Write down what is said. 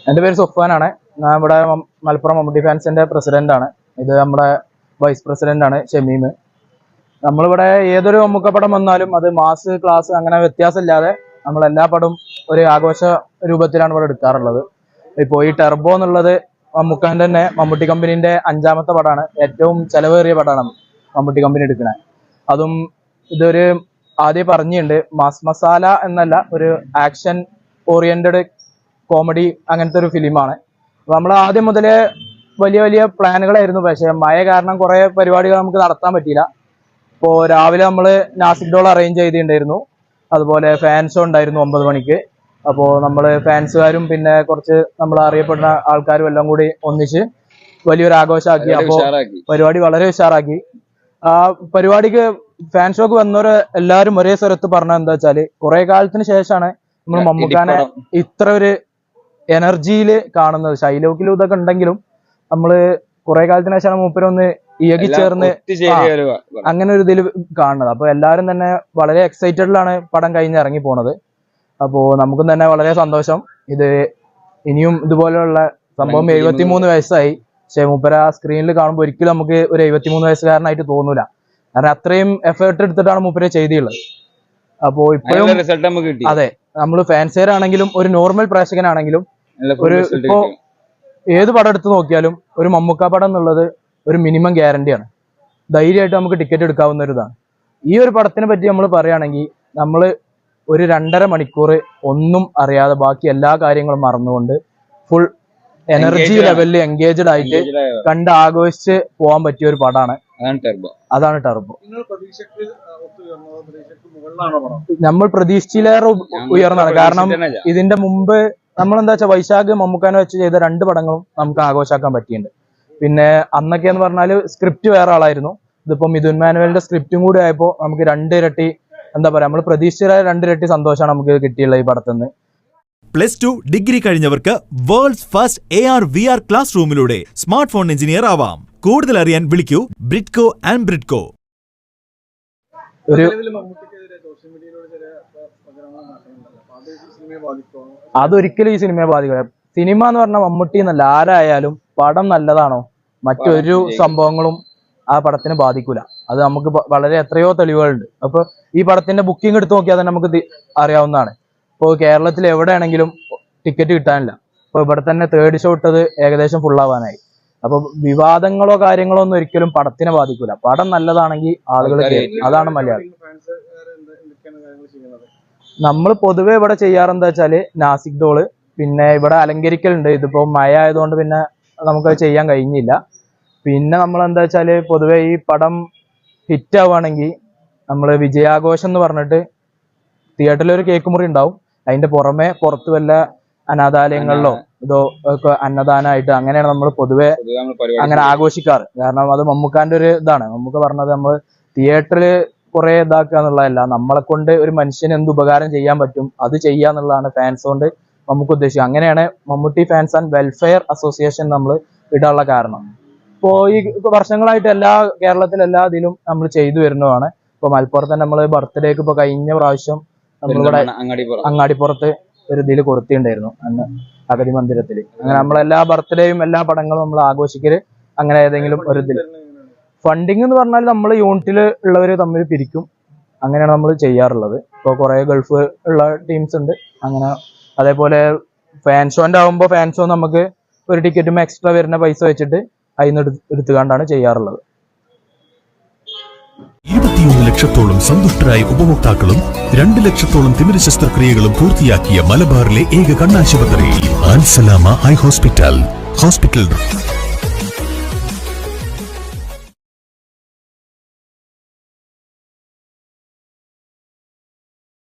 എൻ്റെ പേര് സുഫാനാണ്. ഞാൻ ഇവിടെ മലപ്പുറം മമ്മൂട്ടി ഫാൻസിന്റെ പ്രസിഡന്റാണ്. ഇത് നമ്മുടെ വൈസ് പ്രസിഡന്റാണ് ഷമീം. നമ്മളിവിടെ ഏതൊരു മമ്മൂക്ക പടം വന്നാലും അത് മാസ് ക്ലാസ് അങ്ങനെ വ്യത്യാസമില്ലാതെ നമ്മളെല്ലാ പടവും ഒരു ആഘോഷ രൂപത്തിലാണ് ഇവിടെ എടുക്കാറുള്ളത്. ഇപ്പോൾ ഈ ടെർബോ എന്നുള്ളത് മമ്മൂക്കാൻ്റെ തന്നെ മമ്മൂട്ടി കമ്പനീന്റെ 5ാമത്തെ പടമാണ്. ഏറ്റവും ചെലവേറിയ പടമാണ് മമ്മൂട്ടി കമ്പനി എടുക്കുന്നത്. അതും ഇതൊരു ആദ്യം പറഞ്ഞിട്ടുണ്ട്, മാസ് മസാല എന്നല്ല, ഒരു ആക്ഷൻ ഓറിയന്റഡ് കോമഡി അങ്ങനത്തെ ഒരു ഫിലിമാണ്. നമ്മൾ ആദ്യം മുതലേ വലിയ വലിയ പ്ലാനുകളായിരുന്നു. പക്ഷേ മഴ കാരണം കുറേ പരിപാടികൾ നമുക്ക് നടത്താൻ പറ്റിയില്ല. ഇപ്പോൾ രാവിലെ നമ്മൾ നാസിക് ഡോൾ അറേഞ്ച് ചെയ്തിട്ടുണ്ടായിരുന്നു. അതുപോലെ ഫാൻ ഷോ ഉണ്ടായിരുന്നു 9 മണിക്ക്. അപ്പോൾ നമ്മൾ ഫാൻസുകാരും പിന്നെ കുറച്ച് നമ്മൾ അറിയപ്പെടുന്ന ആൾക്കാരും എല്ലാം കൂടി ഒന്നിച്ച് വലിയൊരു ആഘോഷമാക്കി. അപ്പോൾ പരിപാടി വളരെ ഉഷാറാക്കി. ആ പരിപാടിക്ക് ഫാൻ ഷോക്ക് വന്നവരെ എല്ലാവരും ഒരേ സ്ഥലത്ത് പറഞ്ഞത് എന്താ വെച്ചാൽ, കുറെ കാലത്തിന് ശേഷമാണ് നമ്മൾ മമ്മൂക്കാനെ ഇത്ര ഒരു എനർജിയിൽ കാണുന്നത്. ഷൈലോക്കിലും ഇതൊക്കെ ഉണ്ടെങ്കിലും നമ്മള് കുറെ കാലത്തിന് ശേഷമാണ് മൂപ്പരൊന്ന് ഇയകി ചേർന്ന് അങ്ങനെ ഒരു ഇതിൽ കാണുന്നത്. അപ്പൊ എല്ലാവരും തന്നെ വളരെ എക്സൈറ്റഡിലാണ് പടം കഴിഞ്ഞ് ഇറങ്ങി പോണത്. അപ്പോ നമുക്കും തന്നെ വളരെ സന്തോഷം. ഇത് ഇനിയും ഇതുപോലെയുള്ള സംഭവം 73 വയസ്സായി. പക്ഷെ മൂപ്പര സ്ക്രീനിൽ കാണുമ്പോൾ ഒരിക്കലും നമുക്ക് ഒരു 73 വയസ്സുകാരനായിട്ട് തോന്നൂല. കാരണം അത്രയും എഫേർട്ട് എടുത്തിട്ടാണ് മൂപ്പര് ചെയ്തിട്ടുള്ളത്. അപ്പോ ഇപ്പോഴും അതെ, നമ്മൾ ഫാൻസുകാരാണെങ്കിലും ഒരു നോർമൽ പ്രേക്ഷകനാണെങ്കിലും ഒരു ഇപ്പോ ഏത് പടം എടുത്ത് നോക്കിയാലും ഒരു മമ്മൂക്ക പടം എന്നുള്ളത് ഒരു മിനിമം ഗ്യാരണ്ടിയാണ്. ധൈര്യമായിട്ട് നമുക്ക് ടിക്കറ്റ് എടുക്കാവുന്ന ഒരു ഇതാണ്. ഈ ഒരു പടത്തിനെ പറ്റി നമ്മൾ പറയുകയാണെങ്കിൽ, നമ്മൾ ഒരു 2.5 മണിക്കൂർ ഒന്നും അറിയാതെ ബാക്കി എല്ലാ കാര്യങ്ങളും മറന്നുകൊണ്ട് ഫുൾ എനർജി ലെവലിൽ എൻഗേജ്ഡ് ആയിട്ട് കണ്ട് ആഘോഷിച്ച് പോകാൻ പറ്റിയ ഒരു പടമാണ്. അതാണ് ടെർബോ. നമ്മൾ പ്രതീക്ഷിച്ചിലേറെ ഉയർന്നാണ്. കാരണം ഇതിന്റെ മുമ്പ് നമ്മളെന്താ വെച്ചാൽ വൈശാഖ് മമ്മൂക്കാനെ വെച്ച് ചെയ്ത 2 പടങ്ങളും നമുക്ക് ആഘോഷാക്കാൻ പറ്റിയിട്ടുണ്ട്. പിന്നെ അന്നൊക്കെ എന്ന് പറഞ്ഞാൽ സ്ക്രിപ്റ്റ് വേറെ ആളായിരുന്നു. ഇതിപ്പോ മിഥുൻ മാനുവലിന്റെ സ്ക്രിപ്റ്റും കൂടി ആയപ്പോൾ നമുക്ക് 2 ഇരട്ടി എന്താ പറയാ, നമ്മൾ പ്രതീക്ഷിച്ച 2 ഇരട്ടി സന്തോഷമാണ് നമുക്ക് കിട്ടിയുള്ളത് ഈ പടത്തിൽ നിന്ന്. +2 ഡിഗ്രി കഴിഞ്ഞവർക്ക് വേൾഡ്സ് ഫസ്റ്റ് AR/VR ക്ലാസ് റൂമിലൂടെ സ്മാർട്ട് ഫോൺ എഞ്ചിനീയർ ആവാം. കൂടുതൽ അറിയാൻ വിളിക്കൂ ബ്രിഡ്കോ ആൻഡ് ബ്രിഡ്കോ. അതൊരിക്കലും ഈ സിനിമയെ ബാധിക്കില്ല. സിനിമ എന്ന് പറഞ്ഞാൽ മമ്മൂട്ടി എന്നല്ല, ആരായാലും പടം നല്ലതാണോ മറ്റൊരു സംഭവങ്ങളും ആ പടത്തിന് ബാധിക്കൂല. അത് നമുക്ക് വളരെ എത്രയോ തെളിവുകളുണ്ട്. അപ്പൊ ഈ പടത്തിന്റെ ബുക്കിംഗ് എടുത്ത് നോക്കിയാൽ തന്നെ നമുക്ക് അറിയാവുന്നതാണ്. ഇപ്പോൾ കേരളത്തിൽ എവിടെയാണെങ്കിലും ടിക്കറ്റ് കിട്ടാനില്ല. അപ്പോൾ ഇവിടെ തന്നെ 3rd ഷോ ഇട്ടത് ഏകദേശം ഫുള്ളാവാനായി. അപ്പൊ വിവാദങ്ങളോ കാര്യങ്ങളോ ഒന്നും ഒരിക്കലും പടത്തിനെ ബാധിക്കൂല. പടം നല്ലതാണെങ്കിൽ ആളുകൾ കേൾക്കും. അതാണ് മലയാളം. നമ്മൾ പൊതുവെ ഇവിടെ ചെയ്യാറെന്താ വെച്ചാല് നാസിക് ഡോള്, പിന്നെ ഇവിടെ അലങ്കരിക്കലുണ്ട്. ഇതിപ്പോ മഴ ആയതുകൊണ്ട് പിന്നെ നമുക്കത് ചെയ്യാൻ കഴിഞ്ഞില്ല. പിന്നെ നമ്മൾ എന്താ വെച്ചാല് പൊതുവെ ഈ പടം ഹിറ്റ് ആവുകയാണെങ്കിൽ നമ്മൾ വിജയാഘോഷം എന്ന് പറഞ്ഞിട്ട് തിയേറ്ററിൽ ഒരു കേക്ക് മുറി ഉണ്ടാവും. അതിന്റെ പുറമെ പുറത്ത് വല്ല അനാഥാലയങ്ങളിലോ ഇതോ ഒക്കെ അന്നദാനമായിട്ട് അങ്ങനെയാണ് നമ്മൾ പൊതുവെ അങ്ങനെ ആഘോഷിക്കാറ്. കാരണം അത് മമ്മൂക്കാന്റെ ഒരു ഇതാണ്. മമ്മൂക്ക പറഞ്ഞത് നമ്മൾ തിയേറ്ററിൽ കുറെ ഇതാക്കുക എന്നുള്ളതല്ല, നമ്മളെ കൊണ്ട് ഒരു മനുഷ്യന് എന്ത് ഉപകാരം ചെയ്യാൻ പറ്റും അത് ചെയ്യാന്നുള്ളതാണ് ഫാൻസ് കൊണ്ട് നമുക്ക് ഉദ്ദേശിക്കുക. അങ്ങനെയാണ് Mammootty fans and welfare association നമ്മൾ ഇടാനുള്ള കാരണം. ഇപ്പോൾ ഈ വർഷങ്ങളായിട്ട് കേരളത്തിലെ എല്ലാ ഇതിലും നമ്മൾ ചെയ്തു വരുന്നതാണ്. ഇപ്പൊ മലപ്പുറത്ത് തന്നെ നമ്മൾ ബർത്ത്ഡേക്ക് ഇപ്പൊ കഴിഞ്ഞ പ്രാവശ്യം നമ്മളിവിടെ അങ്ങാടിപ്പുറത്ത് ഒരു ഇതിൽ കൊടുത്തിട്ടുണ്ടായിരുന്നു, അന്ന് അഗതി മന്ദിരത്തിൽ. അങ്ങനെ നമ്മളെല്ലാ ബർത്ത്ഡേയും എല്ലാ പടങ്ങളും നമ്മൾ ആഘോഷിക്കല് അങ്ങനെ ഏതെങ്കിലും ഒരു ഇതിൽ. ഫണ്ടിങ് എന്ന് പറഞ്ഞാൽ നമ്മൾ യൂണിറ്റിൽ ഉള്ളവർ തമ്മിൽ പിരിക്കും. അങ്ങനെയാണ് നമ്മൾ ചെയ്യാറുള്ളത്. ഇപ്പോൾ കുറെ ഗൾഫ് ഉള്ള ടീംസ് ഉണ്ട് അങ്ങനെ. അതേപോലെ ഫാൻ ഷോന്റെ ആകുമ്പോൾ ഫാൻ ഷോ നമുക്ക് ഒരു ടിക്കറ്റും എക്സ്ട്രാ വരുന്ന പൈസ വെച്ചിട്ട് അതിന് എടുത്തുകൊണ്ടാണ് ചെയ്യാറുള്ളത്. 21 ലക്ഷത്തോളം സന്തുഷ്ടരായ ഉപഭോക്താക്കളും 2 ലക്ഷത്തോളം തിമിര ശസ്ത്രക്രിയകളും പൂർത്തിയാക്കിയ മലബാറിലെ ഏക കണ്ണാശുപത്രി ആൽ സലാമ ഐ ഹോസ്പിറ്റൽ.